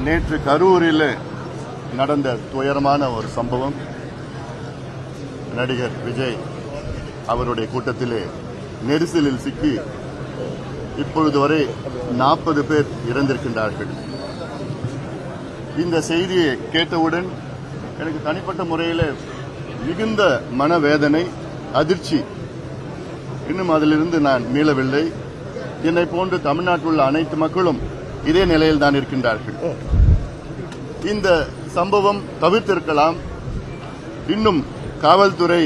நேற்று கரூரில் நடந்த துயரமான ஒரு சம்பவம். நடிகர் விஜய் அவருடைய கூட்டத்திலே நெரிசலில் சிக்கி இப்பொழுது வரை 40 பேர் இறந்திருக்கின்றார்கள். இந்த செய்தியை கேட்டவுடன் எனக்கு தனிப்பட்ட முறையில் மிகுந்த மனவேதனை, அதிர்ச்சி. இன்னும் அதிலிருந்து நான் மீளவில்லை. என்னை போன்று தமிழ்நாட்டில் உள்ள அனைத்து மக்களும் இதே நிலையில் தான் இருக்கின்றார்கள். இந்த சம்பவம் தவிர்த்திருக்கலாம். இன்னும் காவல்துறை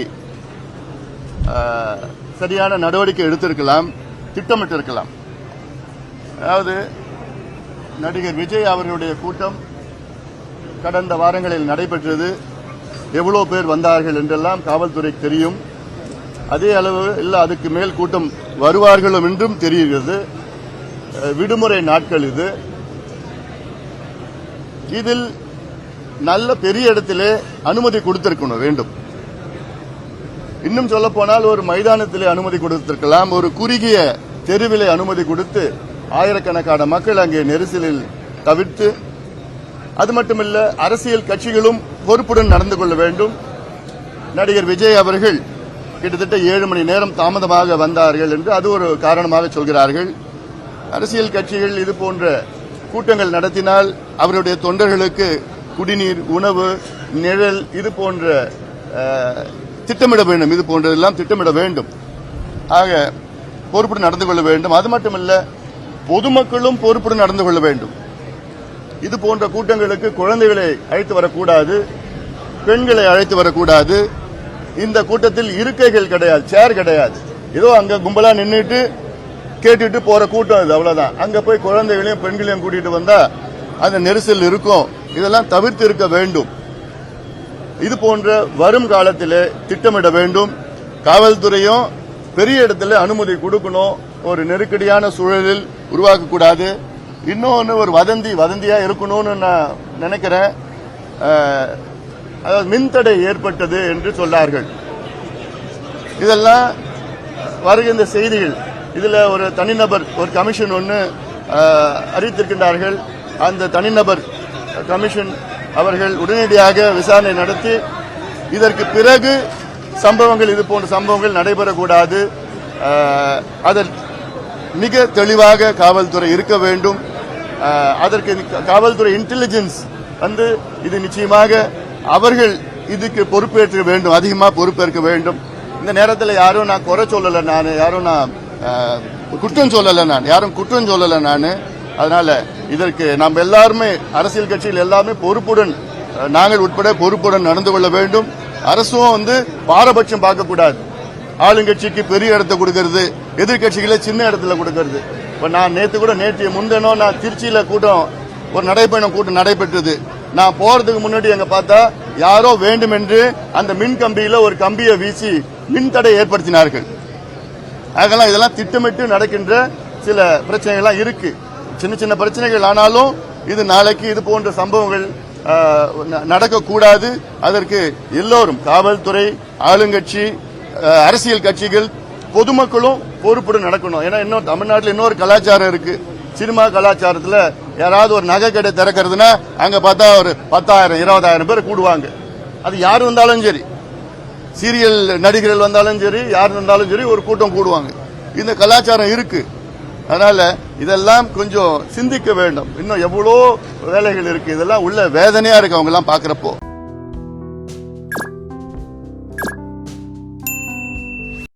சரியான நடவடிக்கை எடுத்திருக்கலாம், திட்டமிட்டிருக்கலாம். அதாவது நடிகர் விஜய் அவர்களுடைய கூட்டம் கடந்த வாரங்களில் நடைபெற்றது. எவ்வளவு பேர் வந்தார்கள் என்றெல்லாம் காவல்துறைக்கு தெரியும். அதே அளவு இல்லை, அதுக்கு மேல் கூட்டம் வருவார்களும் என்றும் தெரிகிறது. விடுமுறை நாட்கள் இது. இதில் நல்ல பெரிய இடத்திலே அனுமதி கொடுத்திருக்கணும் வேண்டும். இன்னும் சொல்ல போனால் ஒரு மைதானத்திலே அனுமதி கொடுத்திருக்கலாம். ஒரு குறுகிய தெருவிலே அனுமதி கொடுத்து ஆயிரக்கணக்கான மக்கள் அங்கே நெரிசலில் தவிர்த்து, அது மட்டுமல்ல அரசியல் கட்சிகளும் பொறுப்புடன் நடந்து கொள்ள வேண்டும். நடிகர் விஜய் அவர்கள் கிட்டத்தட்ட 7 மணி நேரம் தாமதமாக வந்தார்கள் என்று அது ஒரு காரணமாக சொல்கிறார்கள். அரசியல் கட்சிகள் இது போன்ற கூட்டங்கள் நடத்தினால் அவருடைய தொண்டர்களுக்கு குடிநீர், உணவு, நிழல் இது போன்ற திட்டமிட வேண்டும். இது போன்றதெல்லாம் திட்டமிட வேண்டும். ஆக பொறுப்புடன் நடந்து கொள்ள வேண்டும். அது மட்டுமல்ல, பொதுமக்களும் பொறுப்புடன் நடந்து கொள்ள வேண்டும். இது போன்ற கூட்டங்களுக்கு குழந்தைகளை அழைத்து வரக்கூடாது, பெண்களை அழைத்து வரக்கூடாது. இந்த கூட்டத்தில் இருக்கைகள் கிடையாது, சேர் கிடையாது. ஏதோ அங்க கும்பலா நின்றுட்டு கேட்டுட்டு போற கூட்டம் இது, அவ்வளவுதான். அங்க போய் குழந்தைகளையும் பெண்களையும் கூட்டிட்டு வந்தா அந்த நெரிசல் இருக்கும். இதெல்லாம் தவிர்த்து இருக்க வேண்டும். இது போன்ற வரும் காலத்திலே திட்டமிட வேண்டும். காவல்துறையும் பெரிய இடத்துல அனுமதி கொடுக்கணும். ஒரு நெருக்கடியான சூழலில் உருவாக்கக்கூடாது. இன்னொன்று, ஒரு வதந்தியா இருக்கணும்னு நான் நினைக்கிறேன். அதாவது மின்தடை ஏற்பட்டது என்று சொன்னார்கள். இதெல்லாம் வருகின்ற செய்திகள். இதுல ஒரு தனிநபர், ஒரு கமிஷன் ஒன்று அறிவித்திருக்கின்றார்கள். அந்த தனிநபர் கமிஷன் அவர்கள் உடனடியாக விசாரணை நடத்தி இதற்கு பிறகு சம்பவங்கள், இது போன்ற சம்பவங்கள் நடைபெறக்கூடாது. அதில் மிக தெளிவாக காவல்துறை இருக்க வேண்டும். அதற்கு காவல்துறை இன்டெலிஜென்ஸ் இது நிச்சயமாக அவர்கள் இதுக்கு பொறுப்பேற்க வேண்டும், அதிகமாக பொறுப்பேற்க வேண்டும். இந்த நேரத்தில் யாரும் நான் குறை சொல்லலை, யாரும் குற்றம் சொல்லலை நான். அதனால இதற்கு நாம் எல்லாருமே, அரசியல் கட்சியில் எல்லாமே பொறுப்புடன், நாங்கள் உட்பட பொறுப்புடன் நடந்து கொள்ள வேண்டும். அரசும் பாரபட்சம் பார்க்கக்கூடாது. ஆளுங்கட்சிக்கு பெரிய இடத்தை கொடுக்கறது, எதிர்கட்சிகளை சின்ன இடத்துல கொடுக்கறது. இப்ப நான் நேற்று முன்தினம் நான் திருச்சியில ஒரு நடைபயணம் கூட்டம் நடைபெற்றது. நான் போறதுக்கு முன்னாடி அங்க பார்த்தா யாரோ வேண்டும் என்று அந்த மின் கம்பியில ஒரு கம்பியை வீசி மின்தடை ஏற்படுத்தினார்கள். அதெல்லாம் இதெல்லாம் திட்டமிட்டு நடக்கின்ற சில பிரச்சனைகள் இருக்கு. சின்ன சின்ன பிரச்சனைகள். ஆனாலும் இது நாளைக்கு இது போன்ற சம்பவங்கள் நடக்கக்கூடாது. அதற்கு எல்லோரும், காவல்துறை, ஆளுங்கட்சி, அரசியல் கட்சிகள், பொதுமக்களும் பொறுப்புடன் நடக்கணும். ஏன்னா இன்னும் தமிழ்நாட்டில் இன்னொரு கலாச்சாரம் இருக்கு. சினிமா கலாச்சாரத்தில் யாராவது ஒரு நகை கடை திறக்கிறதுனா அங்க பார்த்தா ஒரு 10,000 20,000 பேர் கூடுவாங்க. அது யார் வந்தாலும் சரி, சீரியல் நடிகர்கள் வந்தாலும் சரி, யார் வந்தாலும் சரி, ஒரு கூட்டம் கூடுவாங்க. இந்த கலாச்சாரம் இருக்கு. அதனால இதெல்லாம் கொஞ்சம் சிந்திக்க வேண்டும். இன்னும் எவ்வளோ வேலைகள் இருக்கு. இதெல்லாம் உள்ள வேதனையா இருக்கு அவங்க எல்லாம் பாக்குறப்போ.